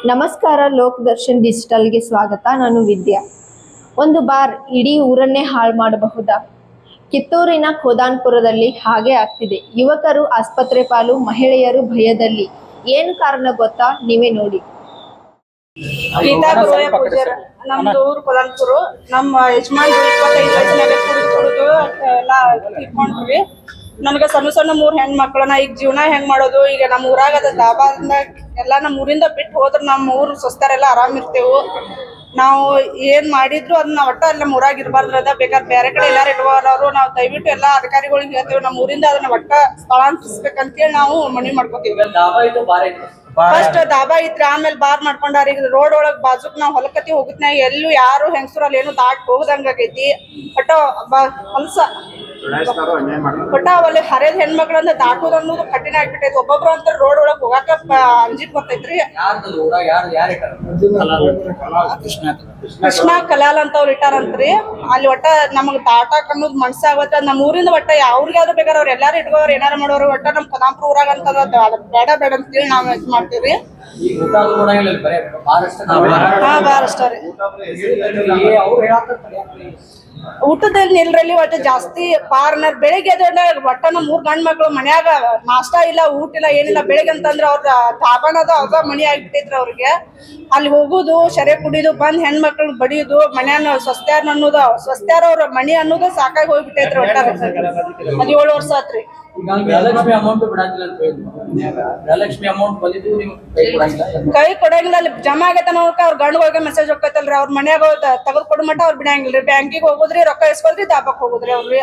ನಮಸ್ಕಾರ, ಲೋಕ್ ದರ್ಶನ್ ಡಿಜಿಟಲ್ಗೆ ಸ್ವಾಗತ. ನಾನು ವಿದ್ಯಾ. ಒಂದು ಬಾರ್ ಇಡೀ ಊರನ್ನೇ ಹಾಳು ಮಾಡಬಹುದಾ? ಕಿತ್ತೂರಿನ ಖೋದಾನ್ಪುರದಲ್ಲಿ ಹಾಗೆ ಆಗ್ತಿದೆ. ಯುವಕರು ಆಸ್ಪತ್ರೆ ಪಾಲು, ಮಹಿಳೆಯರು ಭಯದಲ್ಲಿ. ಏನು ಕಾರಣ ಗೊತ್ತಾ? ನೀವೇ ನೋಡಿ. ಗೀತಾ ಗುರುಯ ಪೂಜಾರ ನಮ್ದು ಊರು ಖೋದಾನ್ಪುರ. ನಮ್ಮ ಯಜಮಾನ್ 25 ವಯಸ್ಸಿನಾಗ ಕುಡಿದು ಎಲ್ಲಾ ತಿಳ್ಕೊಂಡ್ರಿ. ನನಗೆ ಸಣ್ಣ ಸಣ್ಣ 3 ಹೆಣ್ಣು ಮಕ್ಕಳನ್ನ ಈಗ ಜೀವನ ಹೆಂಗ್ ಮಾಡೋದು? ಈಗ ನಮ್ಮ ಊರಾಗ ಅದ ದಾಬಾದಿಂದ ಎಲ್ಲ ನಮ್ಮ ಊರಿಂದ ಬಿಟ್ಟು ಹೋದ್ರೆ ನಮ್ಮ ಊರು ಸ್ವಸ್ಥರೆಲ್ಲ ಆರಾಮ್ ಇರ್ತೇವು. ನಾವು ಏನ್ ಮಾಡಿದ್ರು ಅದನ್ನ ಒಟ್ಟ ಅಲ್ಲಿ ನಮ್ಮ ಊರಾಗ ಇರಬಾರ್ದು. ಬೇಕಾದ್ರೆ ಬೇರೆ ಕಡೆ ಎಲ್ಲಾರು ಇಟ್ಕೋರು. ನಾವು ದಯವಿಟ್ಟು ಎಲ್ಲಾ ಅಧಿಕಾರಿಗಳಿಗೆ ಹೇಳ್ತೇವೆ, ನಮ್ಮ ಊರಿಂದ ಅದನ್ನ ಒಟ್ಟ ಸ್ಥಳಾಂತರಿಸ್ಬೇಕಂತೇಳಿ ನಾವು ಮನವಿ ಮಾಡ್ಕೋತೀವಿ. ಫಸ್ಟ್ ದಾಬಾ ಇತ್ರಿ, ಆಮೇಲೆ ಬಾರ್ ಮಾಡ್ಕೊಂಡಾರ. ಈಗ ರೋಡ್ ಒಳಗ್ ಬಾಜುಕ್ ನಾವ್ ಹೊಲಕತಿ ಹೋಗುತ್ನಾಗ ಎಲ್ಲೂ ಯಾರು ಹೆಂಗಸರಲ್ಲಿ ಏನು ದಾಟ್ ಹೋಗದಂಗ ಆಗೈತಿ. ಒಟ್ಟ ಹೊಲ್ಸ ಒಟ್ಟ ಅವಲ್ಲಿ ಹರಿದ ಹೆಣ್ಮಕ್ಳಂದ ದಾಟೋದ್ ಅನ್ನೋದು ಕಠಿಣ ಆಗ್ಬಿಟ್ಟೈತಿ. ಒಬ್ಬೊಬ್ರು ಅಂತ ರೋಡ್ ಒಳಗ್ ಹೋಗಾಕ ಅಂಜಿಕ್ ಬರ್ತೈತ್ರಿ. ಕೃಷ್ಣ ಕಲಾಲ್ ಅಂತ ಅವ್ರು ಇಟ್ಟಾರಂತ್ರಿ. ಅಲ್ಲಿ ಒಟ್ಟ ನಮಗ್ ದಾಟಾಕ್ ಅನ್ನೋದು ಮನ್ಸಾಗತ್ತ. ನಮ್ಮ ಊರಿಂದ ಒಟ್ಟ ಯಾವ್ರಿಗಾದ್ರು ಬೇಕಾದ್ರೆ ಅವ್ರ ಎಲ್ಲಾರು ಇಟ್ಕೋರು ಏನಾರು ಮಾಡೋರು. ಒಟ್ಟ ನಮ್ ಖೋದಾನ್ಪುರ ಊರಾಗ ಅಂತ ಬೇಡ ಬೇಡ ಅಂತೇಳಿ ನಾವ್ ಇದು ಮಾಡ್ತೀವಿ. ಬಾರ್ ಅಷ್ಟ ರೀ. ಊಟದಲ್ಲಿ ನಿಲ್ರಲ್ಲಿ ಒಟ್ಟ ಜಾಸ್ತಿ ಪಾರ್ನರ್ ಬೆಳಿಗ್ಗೆ ಒಟ್ಟ ನಮ್ಮ 3 ಗಂಡ್ ಮಕ್ಳು ಮನ್ಯಾಗ ನಾಷ್ಟಾ ಇಲ್ಲ, ಊಟ ಇಲ್ಲ, ಏನಿಲ್ಲ. ಬೆಳಿಗ್ಗೆ ಅಂತಂದ್ರ ಅವ್ರ ಧಾಬಾನದ ಅದ ಮನಿ ಆಗ್ಬಿಟ್ಟೈತ್ರಿ ಅವ್ರಿಗೆ. ಅಲ್ಲಿ ಹೋಗುದು, ಶರೆ ಕುಡಿದು, ಬಂದ್ ಹೆಣ್ಮಕ್ಳು ಬಡಿಯುದು, ಮನ್ಯಾನ ಸ್ವಸ್ತ್ಯಾರ ಅನ್ನೋದು, ಸ್ವಸ್ತ್ಯಾರ ಅವ್ರ ಮನಿ ಅನ್ನೋದು ಸಾಕಾಗಿ ಹೋಗ್ಬಿಟ್ಟೈತ್ರಿ. ಒಟ್ಟ 17 ವರ್ಷ ಆತ್ರಿ. ಕೈ ಕೊಡಂಗಿಲ್ಲ. ಅಲ್ಲಿ ಜಮಾ ಆಗೈತ ನೋಡ್ಕ ಅವ್ರ ಗಂಡ ಹೋಗಿ ಮೆಸೇಜ್ ಹೋಗ್ತೈತಲ್ರಿ. ಅವ್ರ ಮನ್ಯಾಗ ತಗದ್ ಕೊಡ ಮಟ್ಟ ಅವ್ರ ಬಿಡಂಗಿಲ್ರಿ. ಬ್ಯಾಂಕಿಗೆ ಹೋಗುದ್ರಿ, ರೊಕ್ಕ ಇಸ್ಕೊದ್ರಿ, ದಾಬಾಕ್ ಹೋಗುದ್ರಿ ಅವ್ರಿ.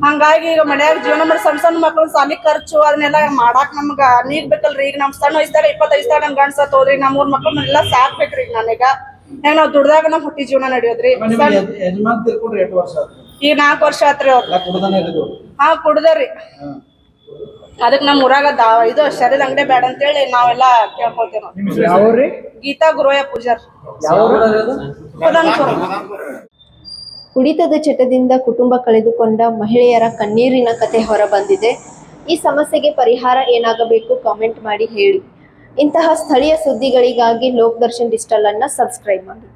ಹಂಗಾಗಿ ಈಗ ಮನ್ಯಾಗ ಜೀವನ ಮಾಡಿ ಸಣ್ಣ ಸಣ್ಣ ಮಕ್ಳು ಸಾಲಿ ಖರ್ಚು ಅದನ್ನೆಲ್ಲ ಮಾಡಾಕ್ ನಮ್ಗ ನೀಗ್ ಬೇಕಲ್ರಿ. ಈಗ ನಮ್ ಸಣ್ಣ ವಯಸ್ಸಾಗ 25 ನಮ್ ಗಂಡ ಸತ್ ಹೋದ್ರಿ. ನಮ್ 3 ಮಕ್ಳನ್ನೆಲ್ಲ ಸಾಕ್ಬೇಕ್ರಿ. ಈಗ ನನಗ ಹೆಂಗ್ ನಾವ್ ದುಡ್ದಾಗ ನಮ್ ಹುಟ್ಟಿ ಜೀವನ ನಡೆಯೋದ್ರಿ. ಈಗ 4 ವರ್ಷ ಆತ್ರಿ ಅವ್ರು. ಕುಡ್ದರಿ. ಅದಕ್ ನಮ್ ಊರಾಗ ಇದು ಶರೀರ ಅಂಗಡಿ ಬೇಡ ಅಂತೇಳಿ ನಾವೆಲ್ಲಾ ಕೇಳ್ಕೊತೇವ್. ಗೀತಾ ಗುರುಯ ಪೂಜಾರ್, ಖೋದಾನ್ಪುರ. ಕುಡಿತದ ಚಟದಿಂದ ಕುಟುಂಬ ಕಳೆದುಕೊಂಡ ಮಹಿಳೆಯರ ಕಣ್ಣೀರಿನ ಕತೆ ಹೊರಬಂದಿದೆ. ಈ ಸಮಸ್ಯೆಗೆ ಪರಿಹಾರ ಏನಾಗಬೇಕು? ಕಾಮೆಂಟ್ ಮಾಡಿ ಹೇಳಿ. ಇಂತಹ ಸ್ಥಳೀಯ ಸುದ್ದಿಗಳಿಗಾಗಿ ಲೋಕ್ ದರ್ಶನ್ ಡಿಜಿಟಲ್ ಅನ್ನ ಸಬ್ಸ್ಕ್ರೈಬ್ ಮಾಡಿ.